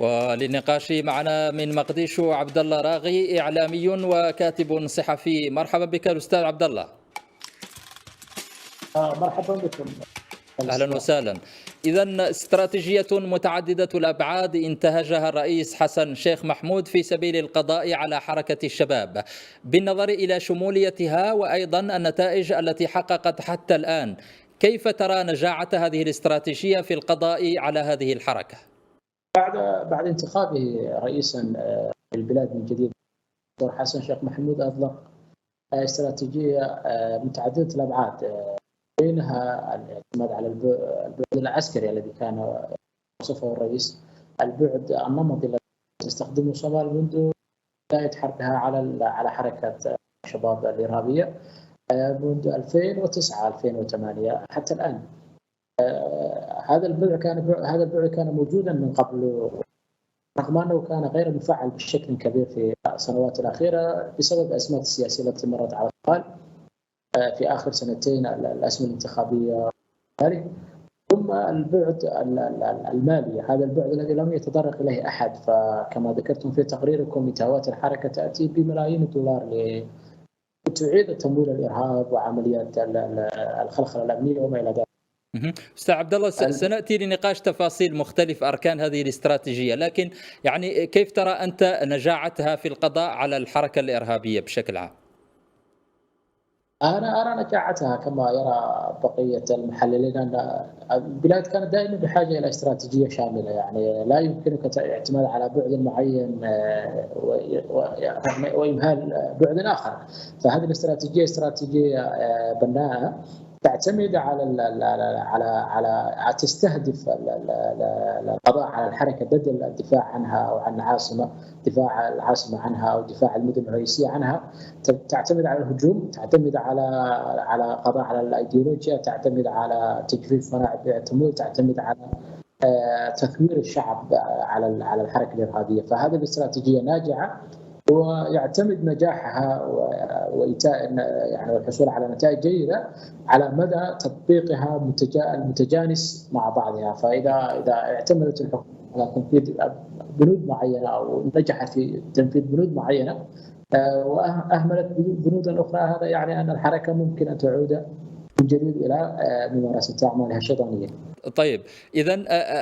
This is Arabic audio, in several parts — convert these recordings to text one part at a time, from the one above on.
وللنقاش معنا من مقديشو عبد الله راغي، إعلامي وكاتب صحفي. مرحبا بك الأستاذ عبد الله. مرحبا بكم. أهلا وسهلا. إذا استراتيجية متعددة الأبعاد انتهجها الرئيس حسن شيخ محمود في سبيل القضاء على حركة الشباب، بالنظر إلى شموليتها وأيضا النتائج التي حققت حتى الآن. كيف ترى نجاعة هذه الاستراتيجية في القضاء على هذه الحركة؟ بعد انتخابه رئيسا للبلاد من جديد، الدكتور حسن شيخ محمود أطلق استراتيجية متعددة الأبعاد، بينها الاعتماد على البعد العسكري الذي كان وصفه الرئيس، البعد النمطي الذي تستخدمه الصومال منذ بداية حربها على حركة الشباب الإرهابية منذ 2009 2008 حتى الآن. هذا البعد كان موجودا من قبل، رغم أنه كان غير مفعل بشكل كبير في السنوات الأخيرة بسبب الأزمات السياسية التي مرت على الصومال في آخر سنتين، الأزمة الانتخابية ذلك، ثم البعد المالي، هذا البعد الذي لم يتطرق إليه أحد. فكما ذكرتم في تقريركم، نتاوات الحركة تأتي بملايين الدولار لتعيد تمويل الإرهاب وعمليات الخلخلة الأمنية وما إلى ذلك. أستاذ عبد الله، سنأتي لنقاش تفاصيل مختلف أركان هذه الاستراتيجية، لكن يعني كيف ترى أنت نجاعتها في القضاء على الحركة الإرهابية بشكل عام؟ أنا أرى نجاعتها كما يرى بقية المحللين، أن البلاد كانت دائما بحاجة إلى استراتيجية شاملة، يعني لا يمكنك الاعتماد على بعد معين وإمهال بعد آخر. فهذه الاستراتيجية استراتيجية بناءة تعتمد على تستهدف القضاء على الحركة بدل الدفاع عنها أو عن العاصمة، دفاع العاصمة عنها أو دفاع المدن الرئيسية عنها. تعتمد على الهجوم، تعتمد على قضاء على الأيديولوجيا، تعتمد على تجفيف منابع التمويل، تعتمد على تثوير الشعب على الحركة الإرهابية. فهذه الاستراتيجية ناجعة، ويعتمد نجاحها يعني والحصول على نتائج جيدة على مدى تطبيقها المتجانس مع بعضها. فإذا اعتمدت الحكومة على تنفيذ بنود معينة أو نجحت في تنفيذ بنود معينة وأهملت بنودا أخرى، هذا يعني أن الحركة ممكن أن تعود من جديد إلى ممارسة أعمالها الشيطانية. طيب، إذا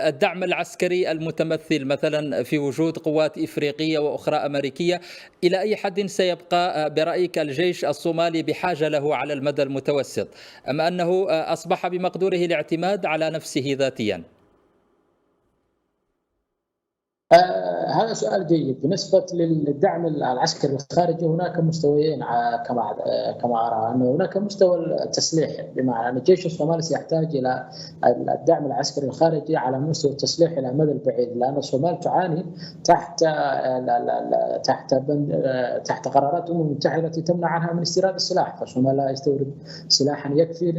الدعم العسكري المتمثل مثلا في وجود قوات إفريقية وأخرى أمريكية، إلى أي حد سيبقى برأيك الجيش الصومالي بحاجة له على المدى المتوسط، أم أنه أصبح بمقدوره الاعتماد على نفسه ذاتيا؟ هذا سؤال جيد. بالنسبة للدعم العسكري الخارجي هناك مستويين كما أرى، أنه هناك مستوى التسليح، بمعنى أن الجيش الصومالي سيحتاج إلى الدعم العسكري الخارجي على مستوى التسليح إلى المدى البعيد، لأن الصومال تعاني تحت قرارات الأمم المتحدة التي تمنع عنها من استيراد السلاح. فالصومال لا يستورد سلاحا يكفي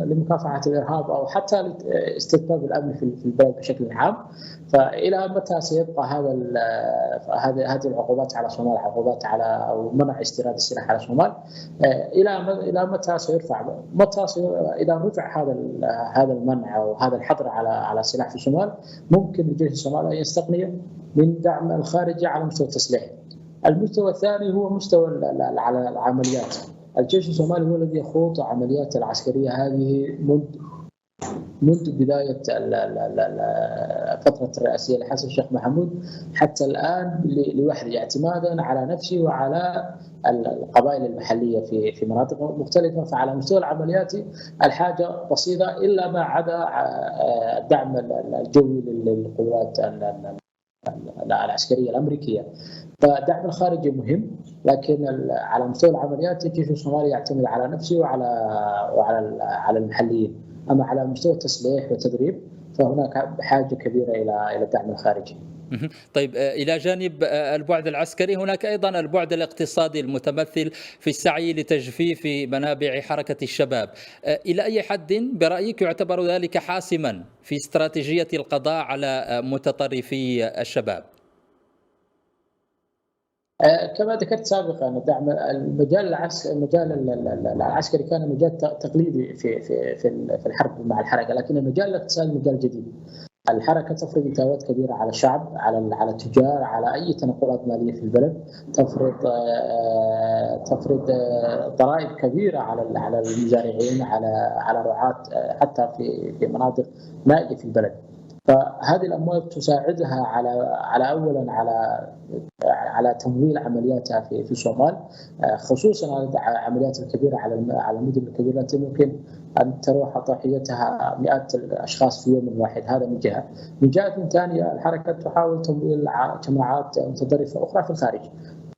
لمكافحة الإرهاب أو حتى لاستتباب الأمن في البلد بشكل عام. فإلى متى سيبقى هذه العقوبات على الصومال، عقوبات على أو منع استيراد السلاح على الصومال؟ إلى متى سيرفع؟ إذا رفع هذا المنع أو هذا الحظر على السلاح في الصومال، ممكن الجيش الصومالي أن يستغني من دعم الخارجي على مستوى التسليح. المستوى الثاني هو مستوى على العمليات. الجيش الصومالي هو الذي يخوض عمليات العسكرية هذه منذ بداية فترة الرئاسية لحسن شيخ محمود حتى الآن لوحده، اعتمادا على نفسه وعلى القبائل المحلية في مناطق مختلفة. فعلى مستوى العمليات الحاجة بسيطة، إلا ما عدا الدعم الجوي للقوات العسكرية الأمريكية. فالدعم الخارجي مهم، لكن على مستوى العمليات الجيش الصومالي يعتمد على نفسه وعلى المحليين. أما على مستوى التسليح والتدريب فهناك حاجة كبيرة إلى الدعم الخارجي. طيب، إلى جانب البعد العسكري هناك أيضا البعد الاقتصادي المتمثل في السعي لتجفيف منابع حركة الشباب. إلى أي حد برأيك يعتبر ذلك حاسما في استراتيجية القضاء على متطرفي الشباب؟ كما ذكرت سابقا، دعم المجال العسكري كان مجال تقليدي في الحرب مع الحركه، لكن المجال الاقتصادي مجال جديد. الحركة تفرض إتاوات كبيرة على الشعب، على التجار، على أي تنقلات مالية في البلد، تفرض ضرائب كبيرة على المزارعين، على رعاة حتى في مناطق نائية في البلد. فهذه الأموال تساعدها على أولا على تمويل عملياتها في الصومال، خصوصا العمليات الكبيرة على المدن الكبيرة التي ممكن أن تروح ضحيتها مئات الأشخاص في يوم واحد. هذا من جهة. من جهة ثانية الحركة تحاول تمويل جماعات متطرفة أخرى في الخارج.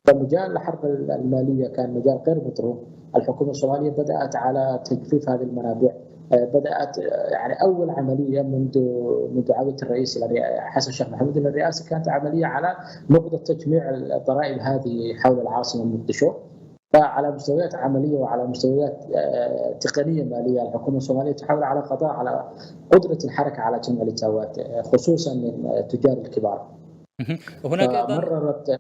فمجال الحرب المالية كان مجال غير مطروح. الحكومة الصومالية بدأت على تجفيف هذه المنابع. بدأت يعني أول عملية منذ عودة الرئيس حسن الشيخ محمود إلى الرئاسة كانت عملية على نقطة تجميع الضرائب هذه حول العاصمة مقدشو. فعلى مستويات عمليه وعلى مستويات تقنيه ماليه الحكومه الصوماليه تحاول على قضاء على قدره الحركه على جمع الاتاوات خصوصا من التجار الكبار. هناك ايضا مررت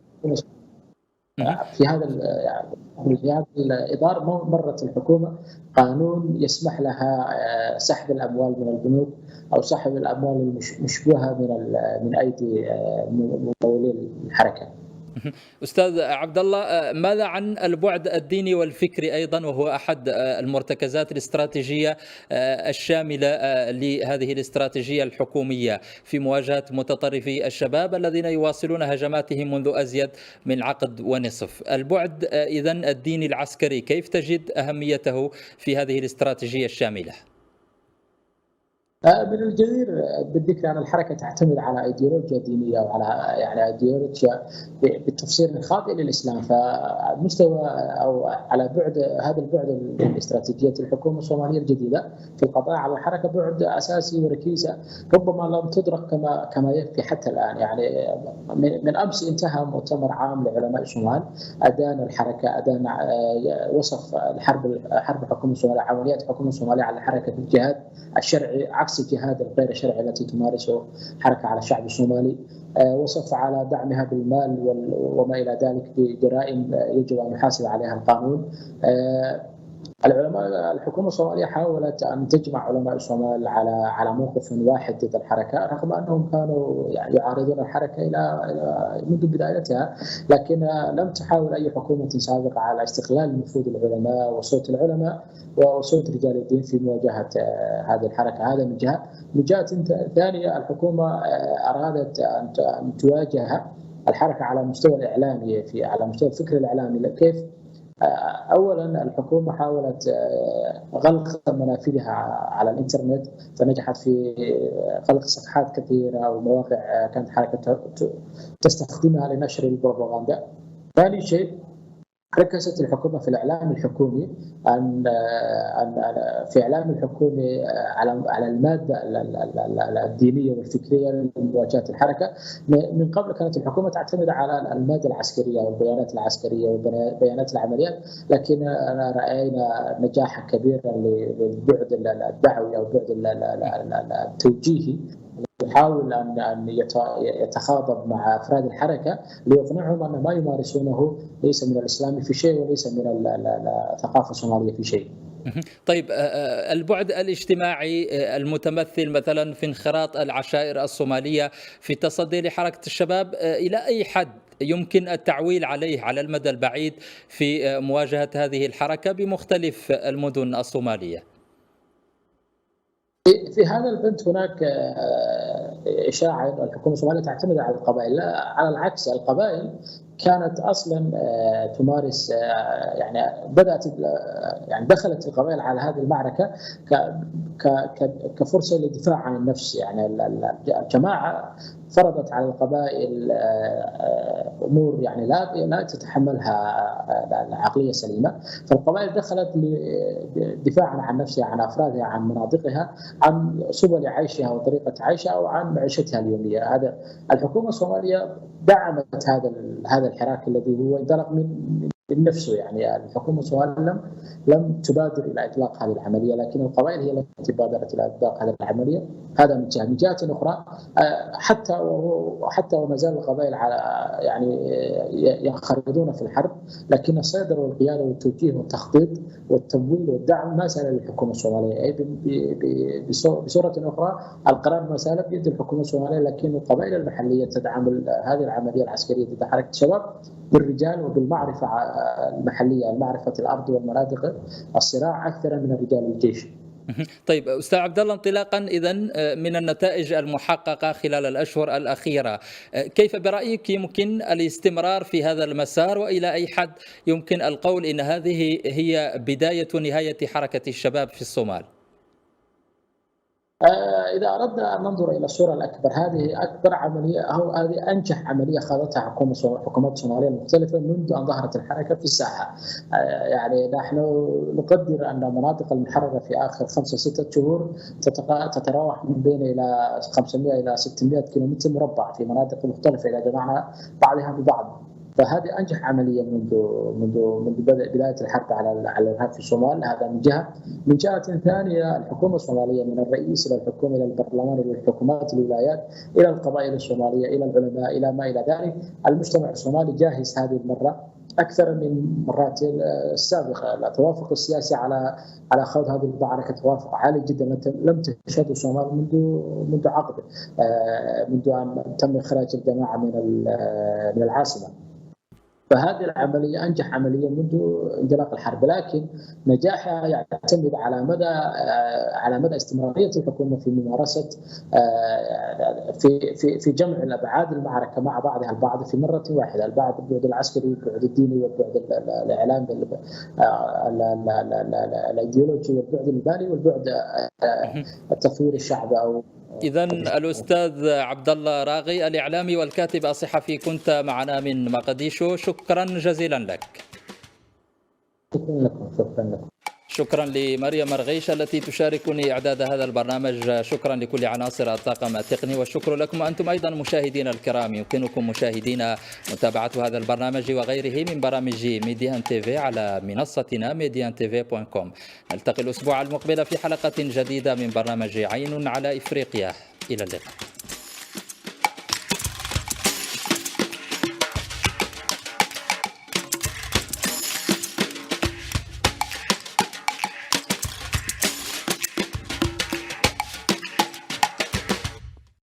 في هذا الاطار مرت الحكومه قانون يسمح لها سحب الاموال من البنوك او سحب الاموال المشبوهه من ايدي ممولي الحركه. أستاذ عبد الله، ماذا عن البعد الديني والفكري أيضا، وهو أحد المرتكزات الاستراتيجية الشاملة لهذه الاستراتيجية الحكومية في مواجهة متطرفي الشباب الذين يواصلون هجماتهم منذ أزيد من عقد ونصف؟ البعد إذن الديني العسكري كيف تجد أهميته في هذه الاستراتيجية الشاملة؟ من الجدير بالذكر أن الحركة تعتمد على أيديولوجيا دينية وعلى يعني أيديولوجيا بالتفسير الخاطئ للإسلام. فمستوى أو على بعد هذا البعد الاستراتيجية الحكومة الصومالية الجديدة في القضاء على الحركة بعد أساسي وركيزة ربما لم تدرك كما يكفي حتى الآن. يعني من أمس انتهى مؤتمر عام لعلماء الصومال أدان الحركة، وصف حرب الحكومة الصومالية، عمليات الحكومة الصومالية على حركة الجهاد الشرعي عكس الجهاد الغير الشرعي التي تمارسه حركة على الشعب الصومالي. وصف على دعمها بالمال وما إلى ذلك بجرائم يجب أن يحاسب عليها القانون. الحكومة الصومالية حاولت أن تجمع علماء الصومال على موقف واحد ضد الحركة، رغم أنهم كانوا يعني يعارضون الحركة إلى منذ بدايتها، لكن لم تحاول أي حكومة سابقة على استغلال نفوذ العلماء وصوت العلماء وصوت رجال الدين في مواجهة هذه الحركة. هذا من جهة. من جهة ثانية الحكومة أرادت أن تواجه الحركة على المستوى الإعلامي، على مستوى الفكر الإعلامي. كيف؟ اولا الحكومه حاولت غلق منافذها على الانترنت، فنجحت في خلق صفحات كثيره ومواقع كانت حركه تستخدمها لنشر البروباغندا. ثاني شيء ركزت الحكومه في الاعلام الحكومي في اعلام الحكومي على الماده الدينيه والفكريه لمواجهه الحركه. من قبل كانت الحكومه تعتمد على الماده العسكريه والبيانات العسكريه وبيانات العمليات، لكن راينا نجاحا كبيرا للبعد الدعوي او البعد التوجيهي. يحاول أن يتخاطب مع أفراد الحركة ليقنعهم أن ما يمارسونه ليس من الإسلام في شيء وليس من الثقافة الصومالية في شيء. طيب، البعد الاجتماعي المتمثل مثلا في انخراط العشائر الصومالية في التصدي لحركة الشباب، إلى أي حد يمكن التعويل عليه على المدى البعيد في مواجهة هذه الحركة بمختلف المدن الصومالية؟ في هذا البنت هناك إشاعة أن الحكومة الصومالية تعتمد على القبائل. لا، على العكس، القبائل كانت أصلا تمارس يعني بدأت يعني دخلت القبائل على هذه المعركة كفرصة للدفاع عن النفس. يعني الجماعة فرضت على القبائل امور يعني لا تتحملها العقليه السليمه، فالقبائل دخلت دفاعا عن نفسها، عن افرادها، عن مناطقها، عن سبل عيشها وطريقه عيشها وعن معيشتها اليوميه. هذا الحكومه الصوماليه دعمت هذا الحراك الذي هو انطلق من نفسه. يعني الحكومة الصومالية لم تبادر إلى إطلاق هذه العملية، لكن القبائل هي التي بادرت إلى إطلاق هذه العملية. هذا من جهة. من جهة أخرى حتى وما زال القبائل على يعني ينخرطون في الحرب، لكن السيطرة والقيادة والتوجيه والتخطيط والتمويل والدعم ما زال للحكومة الصومالية. أي بصورة أخرى القرار ما زال بيد الحكومة الصومالية، لكن القبائل المحلية تدعم هذه العملية العسكرية ضد حركة الشباب بالرجال وبالمعرفة المحلية، معرفة الأرض والمناطق الصراع أكثر من الرجال والجيش. طيب أستاذ عبد الله، انطلاقا إذن من النتائج المحققة خلال الأشهر الأخيرة، كيف برأيك يمكن الاستمرار في هذا المسار، وإلى أي حد يمكن القول إن هذه هي بداية نهاية حركة الشباب في الصومال؟ إذا أردنا أن ننظر إلى الصورة الأكبر، هذه أكبر عملية أو هذه أنجح عملية خاضتها حكومات الصومالية المختلفة منذ أن ظهرت الحركة في الساحة. يعني نحن نقدر أن مناطق المحررة في آخر 5-6 شهور تتراوح من بين إلى 500 إلى 600 كيلومتر مربع في مناطق مختلفة إذا جمعنا بعضها ببعض. فهذه أنجح عملية منذ بداية الحرب على الإرهاب في الصومال. هذا من جهة. من جهة ثانية الحكومة الصومالية من الرئيس إلى الحكومة إلى البرلمان إلى الحكومات الولايات إلى القبائل الصومالية إلى العلماء إلى ما إلى ذلك، المجتمع الصومالي جاهز هذه المرة أكثر من مرات السابقة. التوافق السياسي على خوض هذه المعركة توافق عالي جدا لم تشهده الصومال منذ عقد، منذ أن تم إخراج الجماعة من العاصمة. فهذه العملية أنجح عملية منذ انطلاق الحرب، لكن نجاحها يعتمد على مدى استمرارية الحكومة في ممارسة في جمع الأبعاد المعركة مع بعضها البعض في مرة واحدة، البعد العسكري والبعد الديني والبعد الإعلام الأيديولوجي والبعد المالي والبعد التطوير الشعب. أو إذن الأستاذ عبد الله راغي الإعلامي والكاتب الصحفي كنت معنا من مقديشو، شكرا جزيلا لك. شكرا لكم. شكرا لمريم مرغيش التي تشاركني إعداد هذا البرنامج. شكرا لكل عناصر الطاقم التقني، والشكر لكم أنتم أيضا مشاهدينا الكرام. يمكنكم مشاهدينا متابعة هذا البرنامج وغيره من برامج ميديان تيفي على منصتنا mediantv.com. نلتقي الأسبوع المقبل في حلقة جديدة من برنامج عين على إفريقيا. إلى اللقاء.